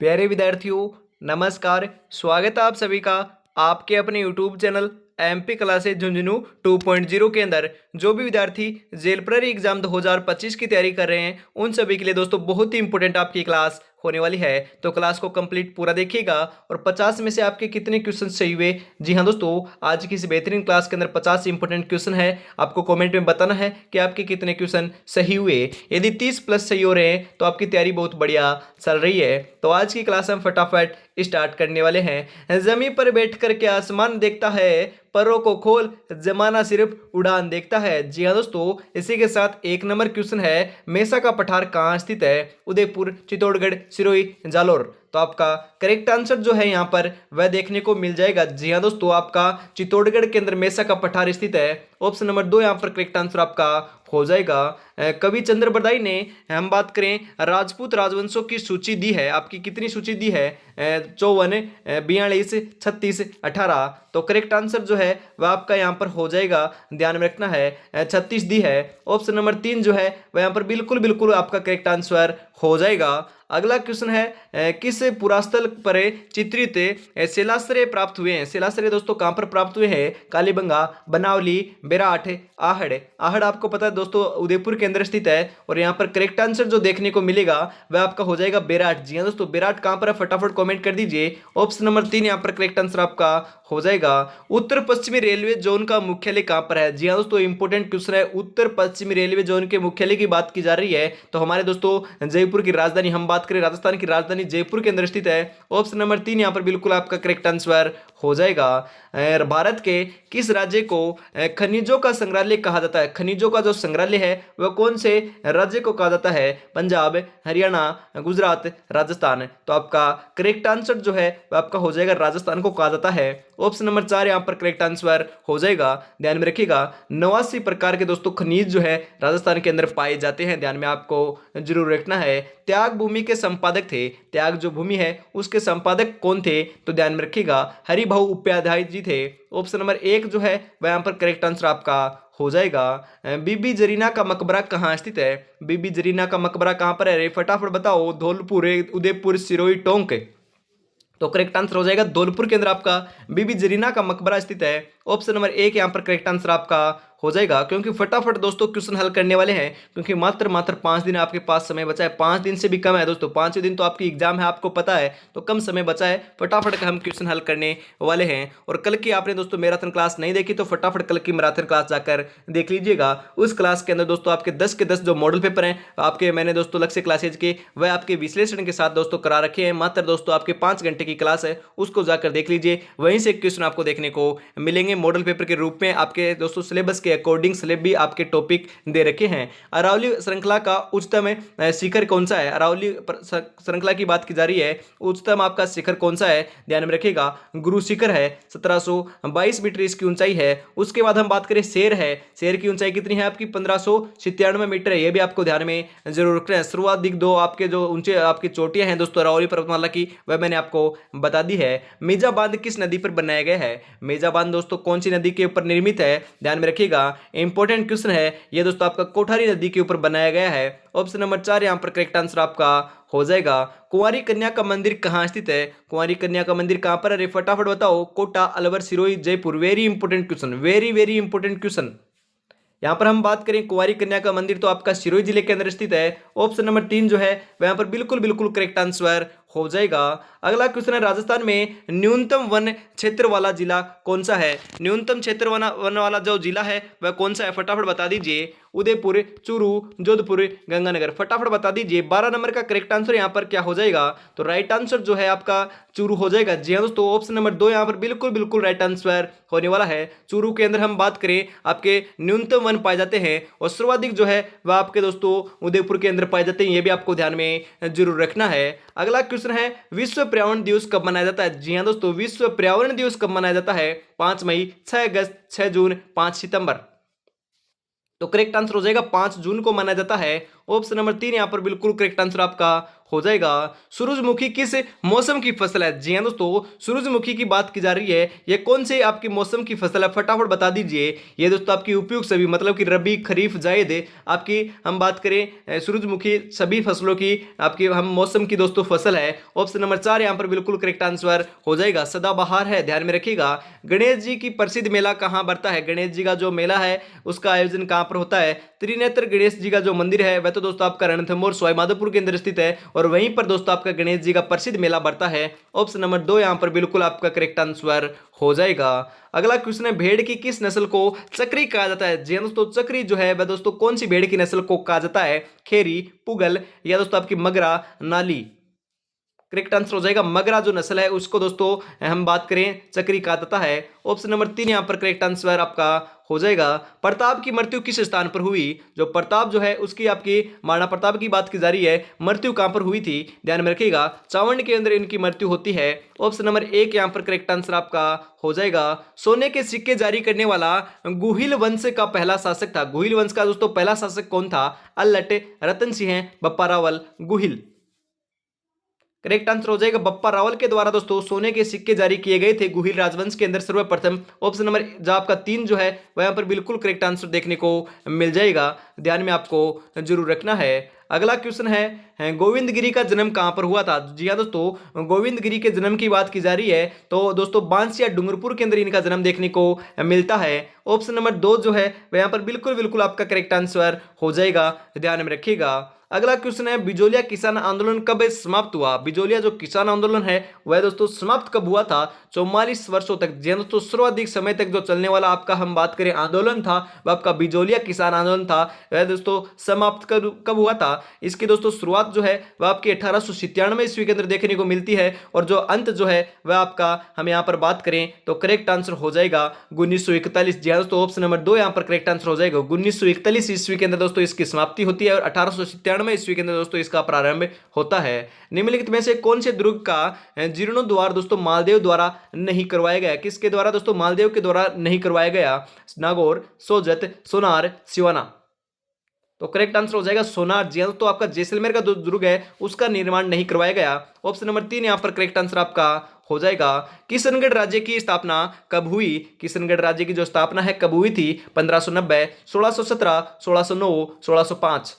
प्यारे विद्यार्थियों, नमस्कार। स्वागत है आप सभी का आपके अपने YouTube channel MP classes Jhunjhunu 2.0 के अंदर। जो भी विद्यार्थी जेल प्रिपरेटरी एग्जाम 2025 की तैयारी कर रहे हैं, उन सभी के लिए दोस्तों बहुत ही इंपॉर्टेंट आपकी क्लास होने वाली है। तो क्लास को कंप्लीट पूरा देखिएगा। और 50 में से आपके कितने क्वेश्चन सही हुए? जी हाँ दोस्तों, आज की इस बेहतरीन क्लास के अंदर 50 इंपॉर्टेंट क्वेश्चन है। आपको कमेंट में बताना है कि आपके कितने क्वेश्चन सही हुए। यदि 30 प्लस सही हो रहे हैं तो आपकी तैयारी बहुत बढ़िया चल रही है। तो आज की क्लास हम फटाफट स्टार्ट करने वाले हैं। जमीन पर बैठ कर के आसमान देखता है, परों को खोल जमाना सिर्फ उड़ान देखता है। जी हाँ दोस्तों, इसी के साथ एक नंबर क्वेश्चन है, मेसा का पठार कहाँ स्थित है? उदयपुर, चित्तौड़गढ़, सिरोही, जालोर। तो आपका करेक्ट आंसर जो है यहाँ पर वह देखने को मिल जाएगा। जी हाँ दोस्तों, आपका चित्तौड़गढ़ के अंदर मेसा का पठार स्थित है। ऑप्शन नंबर 2 यहाँ पर करेक्ट आंसर आपका हो जाएगा। कवि चंद्र बरदाई ने, हम बात करें, राजपूत राजवंशों की सूची दी है। आपकी कितनी सूची दी है? 54, 42, 36, 18। तो करेक्ट आंसर जो है वह आपका यहाँ पर हो जाएगा, ध्यान में रखना है, 36 दी है। ऑप्शन नंबर 3 जो है वह यहाँ पर बिल्कुल बिल्कुल आपका करेक्ट आंसर हो जाएगा। अगला क्वेश्चन है, किस पुरास्थल पर चित्रित शिलाश्रय प्राप्त हुए हैं? शिलाश्रय दोस्तों कहां पर प्राप्त हुए हैं? कालीबंगा, बनावली, बेराठ, आहड़। आहड़ आपको पता है दोस्तों उदयपुर के अंदर स्थित है। और यहाँ पर करेक्ट आंसर जो देखने को मिलेगा वह आपका हो जाएगा बेराठ। जी हाँ दोस्तों, बेराठ कहां पर है? फटाफट कमेंट कर दीजिए। ऑप्शन नंबर 3 यहाँ पर करेक्ट आंसर आपका हो जाएगा। उत्तर पश्चिमी रेलवे जोन का मुख्यालय कहां पर है? जी हाँ दोस्तों, इंपोर्टेंट क्वेश्चन है। उत्तर पश्चिमी रेलवे जोन के मुख्यालय की बात की जा रही है तो हमारे दोस्तों जयपुर की राजधानी, हम बात करें राजस्थान की राजधानी जयपुर के अंदर स्थित है। ऑप्शन नंबर 3 यहाँ पर बिल्कुल आपका करेक्ट आंसर हो जाएगा। भारत के किस राज्य को खनिजों का संग्रहालय कहा जाता है? खनिजों का जो संग्रहालय है वह कौन से राज्य को कहा जाता है? पंजाब, हरियाणा, गुजरात, राजस्थान। तो आपका करेक्ट आंसर जो है वह आपका हो जाएगा राजस्थान को कहा जाता है। ऑप्शन नंबर 4 यहाँ पर करेक्ट आंसर हो जाएगा। ध्यान में रखिएगा, 89 प्रकार के दोस्तों खनिज जो है राजस्थान के अंदर पाए जाते हैं, ध्यान में आपको जरूर रखना है। त्याग भूमि के संपादक थे, त्याग जो भूमि है उसके संपादक कौन थे? तो ध्यान में रखिएगा, हरिभाऊ उपाध्याय जी थे। ऑप्शन नंबर 1 जो है वह यहाँ पर करेक्ट आंसर आपका हो जाएगा। बीबी जरीना का मकबरा कहाँ स्थित है? बीबी जरीना का मकबरा कहाँ पर है रे? फटाफट बताओ। धौलपुर, उदयपुर, सिरोही, टोंक। तो करेक्ट आंसर हो जाएगा धौलपुर के अंदर आपका बीबी जरीना का मकबरा स्थित है। ऑप्शन नंबर 1 यहाँ पर करेक्ट आंसर आपका हो जाएगा। क्योंकि फटाफट दोस्तों क्वेश्चन हल करने वाले हैं, क्योंकि मात्र 5 दिन आपके पास समय बचा है। 5 दिन से भी कम है दोस्तों, 5 दिन तो आपकी एग्जाम है, आपको पता है, तो कम समय बचा है। फटाफट का हम क्वेश्चन हल करने वाले हैं। और कल की आपने दोस्तों मैराथन क्लास नहीं देखी तो फटाफट कल की मैराथन क्लास जाकर देख लीजिएगा। उस क्लास के अंदर दोस्तों आपके 10 के 10 जो मॉडल पेपर हैं आपके, मैंने दोस्तों लक्ष्य क्लासेज के, वह आपके विश्लेषण के साथ दोस्तों करा रखे हैं। मात्र दोस्तों आपके 5 घंटे की क्लास है, उसको जाकर देख लीजिए। वहीं से क्वेश्चन आपको देखने को मिलेंगे मॉडल पेपर के रूप में। आपके दोस्तों सिलेबस के अकॉर्डिंग सिलेबस भी आपके टॉपिक दे रखे हैं। अरावली श्रृंखला का उच्चतम शिखर कौन सा है? अरावली श्रृंखला की बात की जा रही है, उच्चतम आपका शिखर कौन सा है? ध्यान में रखिएगा, गुरु शिखर है, 1722 मीटर इसकी ऊंचाई है। उसके बाद हम बात करें शेर है, शेर की ऊंचाई कितनी है आपकी? 1597 मीटर है। यह भी आपको ध्यान में जरूर रखना है। सर्वाधिक 2 आपके जो ऊंचे आपकी चोटियां हैं दोस्तों अरावली पर्वतमाला की, वह मैंने आपको बता दी है। मेजा बांध किस नदी पर बनाया गया है? मेजा बांध दोस्तों कौन सी नदी के ऊपर निर्मित है? ध्यान में रखिएगा, इंपॉर्टेंट क्वेश्चन है ये दोस्तों, आपका कोठारी नदी के ऊपर बनाया गया है। ऑप्शन नंबर 4 यहां पर करेक्ट आंसर आपका हो जाएगा। कुंवारी कन्या का मंदिर कहां स्थित है? कुंवारी कन्या का मंदिर कहां पर है? फटाफट बताओ। Kota, Alwar, Sirohi, Jaipur. Very important question, very very important question. यहां पर हम बात करें कुंवारी कन्या का मंदिर तो आपका सिरोही जिले के अंदर स्थित है। ऑप्शन नंबर 3 जो है वहां पर बिल्कुल बिल्कुल करेक्ट आंसर हो जाएगा। अगला क्वेश्चन है, राजस्थान में न्यूनतम वन क्षेत्र वाला जिला कौन सा है? न्यूनतम क्षेत्र वन वाला जो जिला है वह कौन सा है? फटाफट बता दीजिए। उदयपुर, चूरू, जोधपुर, गंगानगर। फटाफट बता दीजिए। 12 नंबर का करेक्ट आंसर यहाँ पर क्या हो जाएगा? तो राइट आंसर जो है आपका चूरू हो जाएगा। जी हाँ दोस्तों, ऑप्शन नंबर 2 यहाँ पर बिल्कुल बिल्कुल राइट आंसर होने वाला है। चूरू के अंदर हम बात करें आपके न्यूनतम वन पाए जाते हैं और सर्वाधिक जो है वह आपके दोस्तों उदयपुर के अंदर पाए जाते हैं। ये भी आपको ध्यान में जरूर रखना है। अगला क्वेश्चन है, विश्व पर्यावरण दिवस कब मनाया जाता है? जी हाँ दोस्तों, विश्व पर्यावरण दिवस कब मनाया जाता है? 5 मई, 6 अगस्त, 6 जून, 5 सितंबर। तो करेक्ट आंसर हो जाएगा 5 जून को मनाया जाता है। ऑप्शन नंबर 3 यहाँ पर बिल्कुल करेक्ट आंसर आपका हो जाएगा। सूरजमुखी किस मौसम की फसल है? जी हाँ दोस्तों, सूरजमुखी की बात की जा रही है। ये कौन से आपकी मौसम की फसल है, फटाफट बता दीजिए। ये दोस्तों आपकी उपयुक्त सभी मतलब कि रबी, खरीफ, जायद आपकी हम बात करें सूरजमुखी सभी फसलों की आपकी हम मौसम की दोस्तों फसल है। ऑप्शन नंबर 4 यहाँ पर बिल्कुल करेक्ट आंसर हो जाएगा। सदाबहार है, ध्यान में रखिएगा। गणेश जी की प्रसिद्ध मेला कहाँ बढ़ता है? गणेश जी का जो मेला है उसका आयोजन कहाँ पर होता है? त्रिनेत्र गणेश जी का जो मंदिर है वह तो दोस्तों आपका रणथंभौर सवाईमाधोपुर के अंदर स्थित है और वहीं पर दोस्तों आपका गणेश जी का प्रसिद्ध मेला बढ़ता है। ऑप्शन नंबर 2 यहां पर बिल्कुल आपका करेक्ट आंसर हो जाएगा। अगला क्वेश्चन है, भेड़ की किस नस्ल को चक्री कहा जाता है? जी दोस्तों, चक्री जो है वह दोस्तों कौन सी भेड़ की नस्ल को कहा जाता है? खेरी, पुगल या दोस्तों आपकी मगरा, नाली? करेक्ट आंसर हो जाएगा मगरा जो नस्ल है उसको दोस्तों हम बात करें चक्री कहा जाता है। ऑप्शन नंबर 3 यहां पर करेक्ट आंसर आपका हो जाएगा। प्रताप की मृत्यु किस स्थान पर हुई? जो प्रताप जो है उसकी आपकी महाराणा प्रताप की बात की जा रही है, मृत्यु कहां पर हुई थी? ध्यान में रखिएगा, चावंड के अंदर इनकी मृत्यु होती है। ऑप्शन नंबर 1 यहां पर करेक्ट आंसर आपका हो जाएगा। सोने के सिक्के जारी करने वाला गुहिल वंश का पहला शासक था। गुहिल वंश का दोस्तों पहला शासक कौन था? अल्लट, रतन सिंह, बप्पा रावल, गुहिल? करेक्ट आंसर हो जाएगा बप्पा रावल के द्वारा दोस्तों सोने के सिक्के जारी किए गए थे गुहिल राजवंश के अंदर सर्वप्रथम। ऑप्शन नंबर जो आपका 3 जो है वह यहाँ पर बिल्कुल करेक्ट आंसर देखने को मिल जाएगा, ध्यान में आपको जरूर रखना है। अगला क्वेश्चन है गोविंद गिरी का जन्म कहां पर हुआ था? जी हाँ दोस्तों, गोविंद गिरी के जन्म की बात की जा रही है तो दोस्तों बांसिया डूंगरपुर के अंदर इनका जन्म देखने को मिलता है। ऑप्शन नंबर 2 जो है वह यहाँ पर बिल्कुल बिल्कुल आपका करेक्ट आंसर हो जाएगा, ध्यान में रखिएगा। अगला क्वेश्चन है, बिजोलिया किसान आंदोलन कब समाप्त हुआ? बिजोलिया जो किसान आंदोलन है वह दोस्तों समाप्त कब हुआ था? 44 वर्षों तक। जी हाँ दोस्तों, सर्वाधिक समय तक जो चलने वाला आपका हम बात करें आंदोलन था वह आपका बिजोलिया किसान आंदोलन था। वह दोस्तों समाप्त कब हुआ था? इसकी दोस्तों शुरुआत जो है वह आपकी 1897 ईस्वी के अंदर देखने को मिलती है और जो अंत जो है वह आपका हम यहाँ पर बात करें तो करेक्ट आंसर हो जाएगा 1941। जी हाँ दोस्तों, ऑप्शन नंबर 2 यहाँ पर करेक्ट आंसर हो जाएगा। 1941 ईस्वी के अंदर दोस्तों इसकी समाप्ति होती है और 1897 ईस्वी के अंदर दोस्तों इसका प्रारंभ होता है। निम्नलिखित में से कौन से दुर्ग का जीर्णोद्वार दोस्तों मालदेव द्वारा नहीं करवाया गया? किसके द्वारा दोस्तों? मालदेव के द्वारा नहीं करवाया गया। नागौर, सोजत, सोनार, सिवाना? तो करेक्ट आंसर हो जाएगा सोनार। जी तो आपका जैसलमेर का जो दुर्ग है उसका निर्माण नहीं करवाया गया। ऑप्शन नंबर 3 यहां पर करेक्ट आंसर आपका हो जाएगा। किशनगढ़ राज्य की स्थापना कब हुई? किशनगढ़ राज्य की जो स्थापना है कब हुई थी? 1590, 1617, 1609, 1605?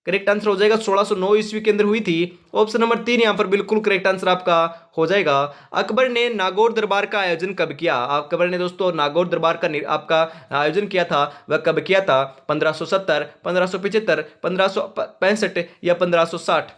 करेक्ट आंसर हो जाएगा 1609 ईस्वी के अंदर हुई थी। ऑप्शन नंबर 3 यहां पर बिल्कुल करेक्ट आंसर आपका हो जाएगा। अकबर ने नागौर दरबार का आयोजन कब किया? अकबर ने दोस्तों नागौर दरबार का आपका आयोजन किया था वह कब किया था? 1570, 1575, 1565 या 1560?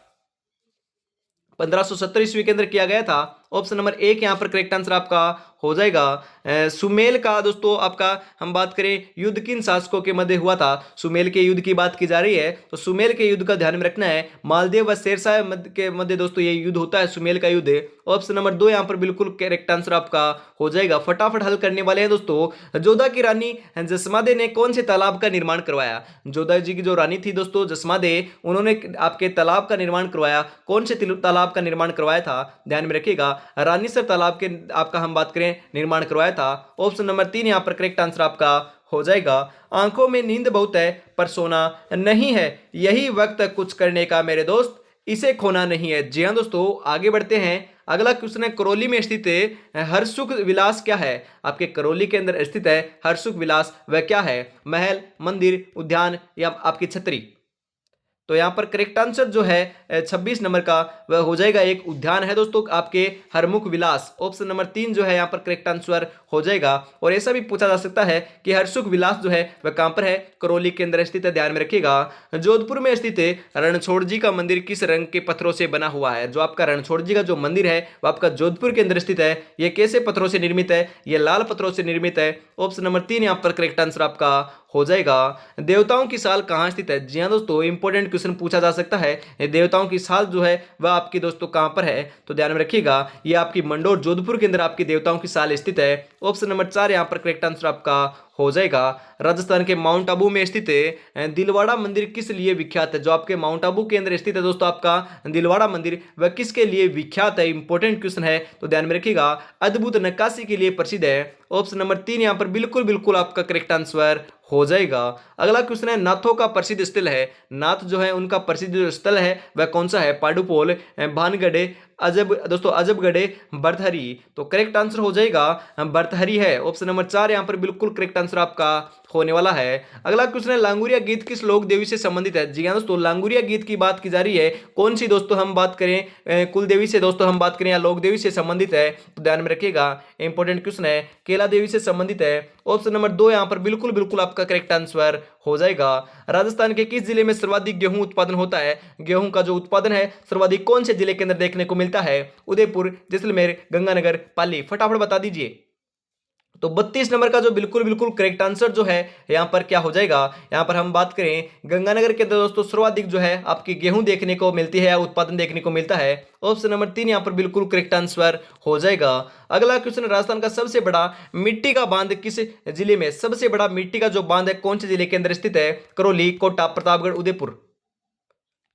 1570 ईस्वी के अंदर किया गया था। ऑप्शन नंबर 1 यहां पर करेक्ट आंसर आपका हो जाएगा। सुमेल का दोस्तों आपका हम बात करें युद्ध किन शासकों के मध्य हुआ था? सुमेल के युद्ध की बात की जा रही है तो सुमेल के युद्ध का ध्यान में रखना है। मालदेव व शेरशाह के मध्य दोस्तों ये युद्ध होता है, सुमेल का युद्ध। ऑप्शन नंबर 2 यहां पर बिल्कुल करेक्ट आंसर आपका हो जाएगा। फटाफट हल करने वाले हैं दोस्तों। जोधा की रानी जसमादे ने कौन से तालाब का निर्माण करवाया? जोधा जी की जो रानी थी दोस्तों जसमादे, उन्होंने आपके तालाब का निर्माण करवाया। कौन से तालाब का निर्माण करवाया था? ध्यान में रखिएगा, रानीसर तालाब के आपका हम बात करें निर्माण करवाया था। ऑप्शन नंबर 3 यहां पर करेक्ट आंसर आपका हो जाएगा। आंखों में नींद बहुत है पर सोना नहीं है, यही वक्त कुछ करने का मेरे दोस्त, इसे खोना नहीं है। जी हाँ दोस्तों, आगे बढ़ते हैं। अगला क्वेश्चन है, करौली में स्थित हरसुख विलास क्या है? आपके करौली के अंदर स्थित है हरसुख विलास, वह क्या है? महल, मंदिर, उद्यान या आपकी छतरी? तो यहां पर करेक्ट आंसर जो है 26 नंबर का वह हो जाएगा एक उद्यान है दोस्तों आपके हरमुख विलास। ऑप्शन नंबर 3 जो है यहां पर करेक्ट आंसर हो जाएगा। और ऐसा भी पूछा जा सकता है कि हरसुख विलास जो है वह कहां पर है? करौली के अंदर स्थित है, ध्यान में रखिएगा। जोधपुर में स्थित रणछोड़ जी का मंदिर किस रंग के पत्थरों से बना हुआ है? जो आपका रणछोड़ जी का जो मंदिर है वह आपका जोधपुर के अंदर स्थित है। यह कैसे पत्थरों से निर्मित है? यह लाल पत्थरों से निर्मित है। ऑप्शन नंबर 3 यहां पर करेक्ट आंसर आपका हो जाएगा। देवताओं की साल कहां स्थित है? जी हाँ दोस्तों, इंपॉर्टेंट क्वेश्चन पूछा जा सकता है। देवताओं की साल जो है वह आपकी दोस्तों कहां पर है? तो ध्यान में रखिएगा, यह आपकी मंडोर जोधपुर के अंदर आपकी देवताओं की साल स्थित है। ऑप्शन नंबर 4 यहां पर करेक्ट आंसर आपका हो जाएगा राजस्थान के माउंट आबू में स्थित दिलवाड़ा मंदिर किस लिए विख्यात है। जो आपके माउंट आबू के अंदर स्थित है दोस्तों आपका दिलवाड़ा मंदिर, वह किसके लिए विख्यात है। इंपॉर्टेंट क्वेश्चन है तो ध्यान में रखिएगा। अद्भुत नक्काशी के लिए प्रसिद्ध है। ऑप्शन नंबर 3 यहां पर बिल्कुल बिल्कुल आपका करेक्ट आंसर हो जाएगा। अगला क्वेश्चन है नाथों का प्रसिद्ध स्थल है। नाथ जो है उनका प्रसिद्ध जो स्थल है वह कौन सा है। पांडुपोल, भानगढ़, अजबगढ़, भर्तहरी। तो करेक्ट आंसर हो जाएगा भर्तहरी है। ऑप्शन नंबर 4 यहां पर बिल्कुल करेक्ट आंसर आपका होने वाला है। अगला क्वेश्चन है लांगुरिया गीत किस लोक देवी से संबंधित है। जी हाँ दोस्तों, लांगुरिया गीत की बात की जा रही है। कौन सी दोस्तों हम बात करें, कुल देवी से दोस्तों हम बात करें या लोक देवी से संबंधित है। तो ध्यान में रखिएगा, इंपॉर्टेंट क्वेश्चन है, केला देवी से संबंधित है। ऑप्शन नंबर 2 यहां पर बिल्कुल बिल्कुल आपका करेक्ट आंसर हो जाएगा। राजस्थान के किस जिले में सर्वाधिक गेहूं उत्पादन होता है। गेहूं का जो उत्पादन है सर्वाधिक कौन से जिले के अंदर देखने को मिलता है। उदयपुर, जैसलमेर, गंगानगर, पाली। फटाफट बता दीजिए। तो 32 नंबर का जो बिल्कुल बिल्कुल करेक्ट आंसर जो है यहां पर क्या हो जाएगा। यहां पर हम बात करें गंगानगर के अंदर दोस्तों सर्वाधिक जो है आपकी गेहूं देखने को मिलती है या उत्पादन देखने को मिलता है। ऑप्शन नंबर 3 यहां पर बिल्कुल करेक्ट आंसर हो जाएगा। अगला क्वेश्चन, राजस्थान का सबसे बड़ा मिट्टी का बांध किस जिले में। सबसे बड़ा मिट्टी का जो बांध है कौन से जिले के अंदर स्थित है। करौली, कोटा, प्रतापगढ़, उदयपुर।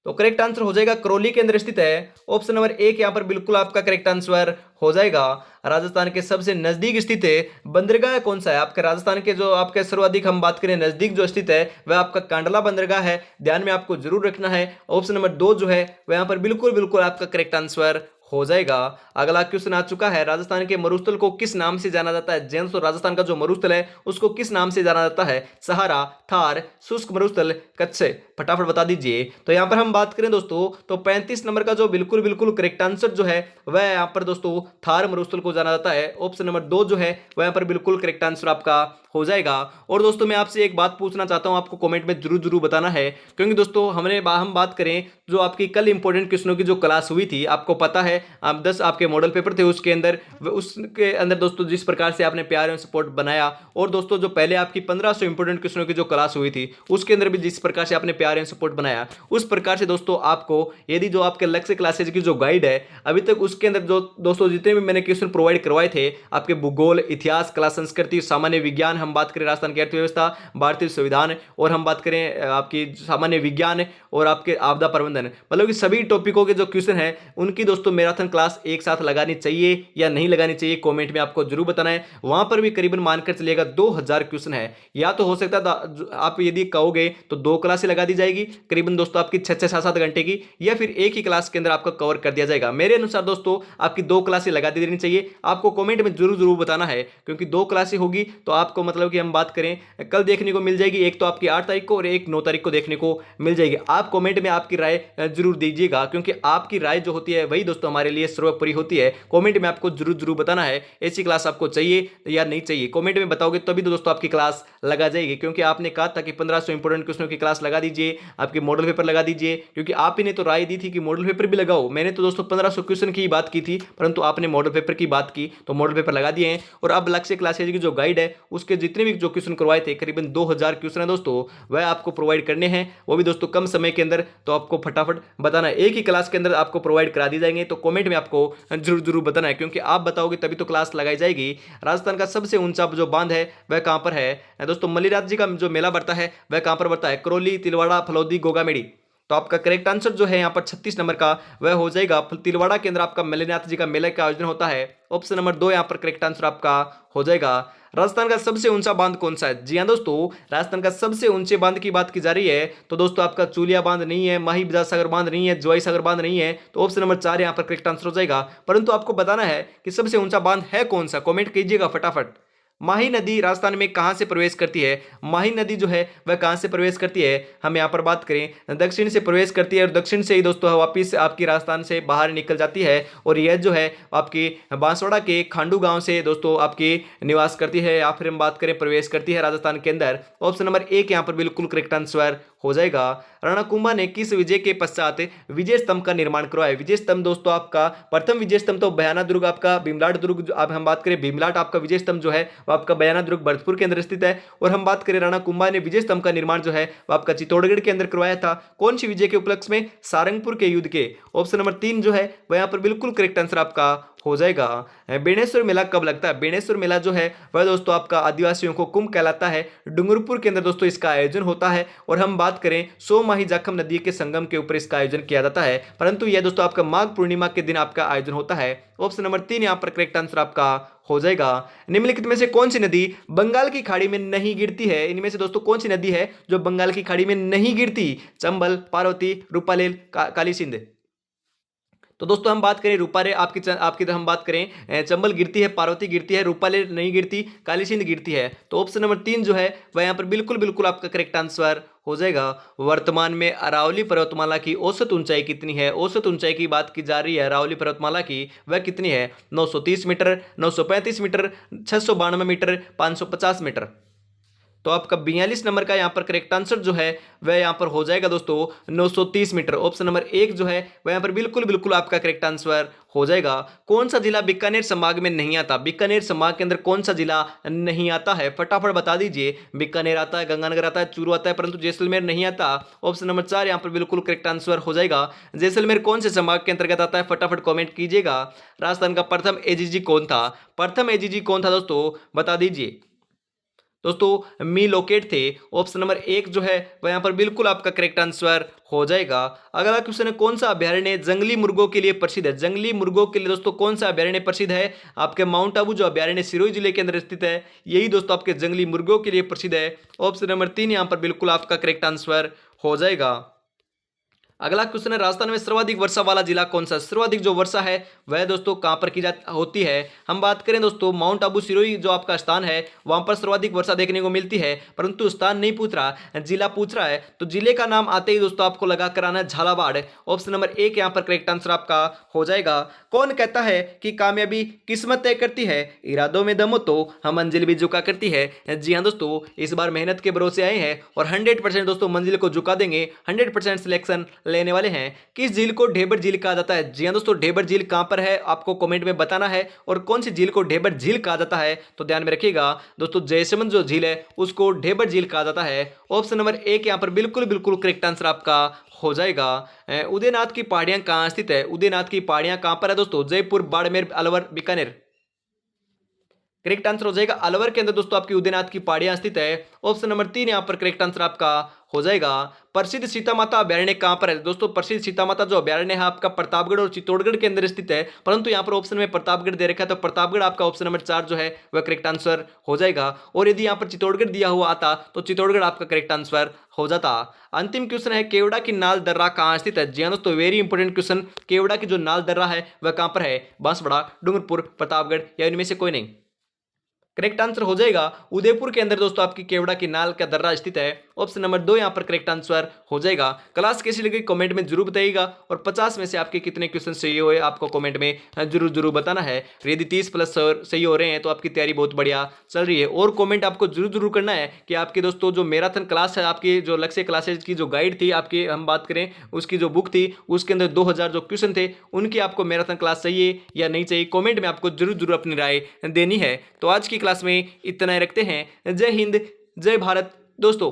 तो करेक्ट आंसर हो जाएगा करौली के अंदर स्थित है। ऑप्शन नंबर 1 यहां पर बिल्कुल आपका करेक्ट आंसर हो जाएगा। राजस्थान के सबसे नजदीक स्थित है बंदरगाह कौन सा है। आपके राजस्थान के जो आपके सर्वाधिक हम बात करें नजदीक जो स्थित है वह आपका कांडला बंदरगाह है। ध्यान में आपको जरूर रखना है। ऑप्शन नंबर 2 जो है वह यहां पर बिल्कुल बिल्कुल आपका करेक्ट आंसर हो जाएगा। अगला क्वेश्चन आ चुका है, राजस्थान के मरुस्थल को किस नाम से जाना जाता है। जेंस तो राजस्थान का जो मरुस्थल है उसको किस नाम से जाना जाता है। सहारा, थार, शुष्क मरुस्थल, कच्छ। फटाफट बता दीजिए। तो यहां पर हम बात करें दोस्तों तो 35 नंबर का जो बिल्कुल बिल्कुल करेक्ट आंसर जो है वह यहां पर दोस्तों थार मरुस्थल को जाना जाता है। ऑप्शन नंबर 2 जो है वह यहां पर बिल्कुल करेक्ट आंसर आपका हो जाएगा। और दोस्तों मैं आपसे एक बात पूछना चाहता हूं, आपको कमेंट में जरूर जरूर बताना है, क्योंकि दोस्तों हम बात करें जो आपकी कल इंपॉर्टेंट क्वेश्चनों की जो क्लास हुई थी, आपको पता है आप 10 आपके मॉडल पेपर थे उसके अंदर दोस्तों जिस प्रकार से आपने प्यार एवं सपोर्ट बनाया, और दोस्तों जो पहले आपकी 1500 इंपॉर्टेंट क्वेश्चनों की जो क्लास हुई थी उसके अंदर भी जिस प्रकार से आपने प्यार एवं सपोर्ट बनाया, उस प्रकार से दोस्तों आपको यदि जो आपके लक्ष्य क्लासेज की जो गाइड है अभी तक उसके अंदर जो दोस्तों जितने भी मैंने क्वेश्चन प्रोवाइड करवाए थे, आपके भूगोल, इतिहास, कला, संस्कृति, सामान्य विज्ञान, हम बात करें राजस्थान की अर्थव्यवस्था, भारतीय संविधान, और हम बात करें आपकी सामान्य विज्ञान और आपके आपदा प्रबंधन, मतलब कि सभी टॉपिकों के जो क्वेश्चन है उनकी दोस्तों मैराथन क्लास एक साथ लगानी चाहिए या नहीं लगानी चाहिए, कमेंट में आपको जरूर बताना है। वहां पर भी करीबन मानकर चलिएगा 2000 क्वेश्चन है, या तो हो सकता है आप यदि कहोगे तो 2 क्लासें लगा दी जाएगी करीबन दोस्तों आपकी 6 से 7 घंटे की, या फिर एक ही क्लास के अंदर आपका कवर कर दिया जाएगा। मेरे अनुसार दोस्तों आपकी 2 क्लासें लगा दी देनी चाहिए। आपको कमेंट में जरूर जरूर बताना है, क्योंकि 2 क्लासें होगी तो आपको मतलब कि हम बात करें कल देखने को मिल जाएगी, एक तो आपकी 8 तारीख को और एक 9 तारीख को देखने को मिल जाएगी। आप कमेंट में आपकी राय जरूर दीजिएगा, क्योंकि आपकी राय जो होती है वही दोस्तों हमारे लिए सर्वोपरि होती है। कमेंट में आपको जरूर जरूर बताना है ऐसी क्लास आपको चाहिए या नहीं चाहिए। कमेंट में बताओगे तभी तो दोस्तों आपकी क्लास लगा जाएगी, क्योंकि आपने कहा था कि 1500 इंपोर्टेंट क्वेश्चनों की क्लास लगा दीजिए, आपके मॉडल पेपर लगा दीजिए, क्योंकि आप ही ने तो राय दी थी कि मॉडल पेपर भी लगाओ। मैंने तो दोस्तों 1500 क्वेश्चन की बात की थी, परंतु आपने मॉडल पेपर की बात की तो मॉडल पेपर लगा दिए हैं। और अब लक्ष्य क्लासेज की जो गाइड है उसके जितने भी जो क्वेश्चन करवाए थे करीबन 2000 क्वेश्चन है दोस्तों, वह आपको प्रोवाइड करने हैं, वो भी दोस्तों कम समय के अंदर। तो आपको फटाफट बताना है, एक ही क्लास के अंदर आपको प्रोवाइड करा दी जाएंगे। तो कमेंट में आपको जरूर जरूर बताना है, क्योंकि आप बताओगे तभी तो क्लास लगाई जाएगी। राजस्थान का सबसे ऊंचा जो बांध है वह कहां पर है दोस्तों। मल्लीराज जी का जो मेला बढ़ता है वह कहां पर बढ़ता है। करौली, तिलवाड़ा, फलौदी, गोगामेड़ी। तो आपका करेक्ट आंसर जो है यहाँ पर 36 नंबर का वह हो जाएगा। तिलवाड़ा के अंदर आपका मल्लीनाथ जी का मेला का आयोजन होता है। ऑप्शन नंबर 2 यहाँ पर करेक्ट आंसर आपका हो जाएगा। राजस्थान का सबसे ऊंचा बांध कौन सा है। जी हाँ दोस्तों, राजस्थान का सबसे ऊंचे बांध की बात की जा रही है तो दोस्तों आपका चूलिया बांध नहीं है, माही बिजाज सागर बांध नहीं है, जोई सागर बांध नहीं है। तो ऑप्शन नंबर 4 यहाँ पर करेक्ट आंसर हो जाएगा। परंतु आपको बताना है कि सबसे ऊंचा बांध है कौन सा, कमेंट कीजिएगा फटाफट। माही नदी राजस्थान में कहां से प्रवेश करती है। माही नदी जो है वह कहां से प्रवेश करती है, हम यहां पर बात करें दक्षिण से प्रवेश करती है, और दक्षिण से ही दोस्तों वापिस आपकी राजस्थान से बाहर निकल जाती है। और यह जो है आपकी बांसवाड़ा के खांडू गांव से दोस्तों आपकी निवास करती है, या फिर हम बात करें प्रवेश करती है राजस्थान के अंदर। ऑप्शन नंबर 1 यहां पर बिल्कुल करेक्ट आंसर हो जाएगा। रणकुंभा ने किस विजय के पश्चात विजय स्तंभ का निर्माण करवाया। विजय स्तंभ दोस्तों आपका प्रथम विजय स्तंभ तो बयाना दुर्ग आपका भीमलाट दुर्ग, अब हम बात करें भीमलाट आपका विजय स्तंभ जो है वो आपका बयाना दुर्ग भरतपुर के अंदर स्थित है। और हम बात करें रणकुंभा ने विजय स्तंभ का निर्माण जो है वो आपका चित्तौड़गढ़ के अंदर करवाया था। कौन सी विजय के उपलक्ष्य में, सारंगपुर के युद्ध के। ऑप्शन नंबर 3 जो है वह यहाँ पर बिल्कुल करेक्ट आंसर आपका हो जाएगा। बेणेश्वर मेला कब लगता है? बेणेश्वर मेला जो है वह दोस्तों आपका आदिवासियों को कुंभ कहलाता है। डूंगरपुर के अंदर दोस्तों इसका आयोजन होता है। और हम बात करें सोमाही जाखम नदी के संगम के ऊपर इसका आयोजन किया जाता है, परंतु यह दोस्तों आपका माघ पूर्णिमा के दिन आपका आयोजन होता है। ऑप्शन नंबर 3 यहाँ पर करेक्ट आंसर आपका हो जाएगा। निम्नलिखित में से कौन सी नदी बंगाल की खाड़ी में नहीं गिरती है? इनमें से दोस्तों कौन सी नदी है जो बंगाल की खाड़ी में नहीं गिरती? चंबल, पार्वती, रूपालेल, काली सिंध। तो दोस्तों हम बात करें रूपारे आपकी हम बात करें चंबल गिरती है, पार्वती गिरती है, रूपाले नहीं गिरती, काली सिंध गिरती है। तो ऑप्शन नंबर 3 जो है वह यहाँ पर बिल्कुल बिल्कुल आपका करेक्ट आंसर हो जाएगा। वर्तमान में अरावली पर्वतमाला की औसत ऊंचाई कितनी है? औसत ऊंचाई की बात की जा रही है अरावली पर्वतमाला की, वह कितनी है? 930 मीटर, 935 मीटर, 692 मीटर, 550 मीटर। तो आपका 42 नंबर का यहाँ पर करेक्ट आंसर जो है वह यहाँ पर हो जाएगा दोस्तों 930 मीटर। ऑप्शन नंबर 1 जो है वह यहाँ पर बिल्कुल बिल्कुल आपका करेक्ट आंसर हो जाएगा। कौन सा जिला बीकानेर संभाग में नहीं आता? बीकानेर संभाग के अंदर कौन सा जिला नहीं आता है? फटाफट बता दीजिए। बीकानेर आता है, गंगानगर आता है, चूरू आता है, परंतु जैसलमेर नहीं आता। ऑप्शन नंबर 4 यहाँ पर बिल्कुल करेक्ट आंसर हो जाएगा। जैसलमेर कौन से संभाग के अंतर्गत आता है? फटाफट कॉमेंट कीजिएगा। राजस्थान का प्रथम एजीजी कौन था? प्रथम एजीजी कौन था दोस्तों, बता दीजिए। दोस्तों मी लोकेट थे। ऑप्शन नंबर 1 जो है वह यहाँ पर बिल्कुल आपका करेक्ट आंसर हो जाएगा। अगला क्वेश्चन है कौन सा अभ्यारण्य जंगली मुर्गों के लिए प्रसिद्ध है? जंगली मुर्गों के लिए दोस्तों कौन सा अभ्यारण्य प्रसिद्ध है? आपके माउंट आबू जो अभ्यारण्य सिरोही जिले के अंदर स्थित है, यही दोस्तों आपके जंगली मुर्गों के लिए प्रसिद्ध है। ऑप्शन नंबर 3 यहाँ पर बिल्कुल आपका करेक्ट आंसर हो जाएगा। अगला क्वेश्चन है राजस्थान में सर्वाधिक वर्षा वाला जिला कौन सा? सर्वाधिक जो वर्षा है वह दोस्तों कहां पर की जाती होती है? हम बात करें दोस्तों माउंट आबू सिरोही जो आपका स्थान है वहां पर सर्वाधिक वर्षा देखने को मिलती है, परंतु स्थान नहीं पूछ रहा, जिला पूछ रहा है। तो जिले का नाम आते ही दोस्तों आपको लगा कर आना झालावाड़। ऑप्शन नंबर 1 यहाँ पर करेक्ट आंसर आपका हो जाएगा। कौन कहता है कि कामयाबी किस्मत तय करती है? इरादों में दम हो तो हम मंजिल भी झुका करती है। जी हाँ दोस्तों, इस बार मेहनत के भरोसे आए हैं और 100% दोस्तों मंजिल को झुका देंगे। 100% सिलेक्शन लेने वाले हैं। किस झील को ढेबर झील कहा जाता है? जी हां दोस्तों, ढेबर झील कहां पर है आपको कमेंट में बताना है। और कौन सी झील को ढेबर झील कहा जाता है तो ध्यान में रखिएगा दोस्तों, जयसमंद जो झील है उसको ढेबर झील कहा जाता है। ऑप्शन नंबर 1 यहां पर बिल्कुल बिल्कुल करेक्ट आंसर आपका हो जाएगा। उदयनाथ की पहाड़ियां कहां स्थित है? उदयनाथ की पहाड़ियां कहां पर है दोस्तों? जयपुर, बाड़मेर, अलवर, बीकानेर। करेक्ट आंसर हो जाएगा अलवर के अंदर दोस्तों आपकी उदयनाथ की पहाड़ियां स्थित है। ऑप्शन नंबर 3 यहां पर करेक्ट आंसर आपका हो जाएगा। प्रसिद्ध सीता माता अभ्यारण्य कहां पर है दोस्तों? प्रसिद्ध सीता माता जो अभ्यारण्य है आपका प्रतापगढ़ और चित्तौड़गढ़ के अंदर स्थित है, परंतु यहां पर ऑप्शन में प्रतापगढ़ दे रखा है, तो प्रतापगढ़ आपका ऑप्शन नंबर 4 जो है वह करेक्ट आंसर हो जाएगा। और यदि यहां पर चित्तौड़गढ़ दिया हुआ आता तो चित्तौड़गढ़ आपका करेक्ट आंसर हो जाता। अंतिम क्वेश्चन है केवड़ा की नाल दर्रा कहां स्थित है? जी हां दोस्तों, वेरी इंपोर्टेंट क्वेश्चन। केवड़ा की जो नाल दर्रा है वह कहां पर है? बांसवाड़ा, डूंगरपुर, प्रतापगढ़ या इनमें से कोई नहीं। करेक्ट आंसर हो जाएगा उदयपुर के अंदर दोस्तों आपकी केवड़ा की नाल का दर्रा स्थित है। ऑप्शन नंबर 2 यहां पर करेक्ट आंसर हो जाएगा। क्लास कैसी लगी कमेंट में जरूर बताइएगा और 50 में से आपके कितने क्वेश्चन सही हुए आपको कमेंट में जरूर जरूर बताना है। यदि 30 प्लस सही हो रहे हैं तो आपकी तैयारी बहुत बढ़िया चल रही है। और कमेंट आपको जरूर जरूर करना है कि आपके दोस्तों जो मैराथन क्लास है, आपकी जो लक्ष्य क्लासेज की जो गाइड थी आपकी, हम बात करें उसकी जो बुक थी उसके अंदर 2000 जो क्वेश्चन थे उनकी आपको मैराथन क्लास चाहिए या नहीं चाहिए, कमेंट में आपको जरूर जरूर अपनी राय देनी है। तो आज की क्लास में इतना ही रखते हैं। जय हिंद, जय भारत दोस्तों।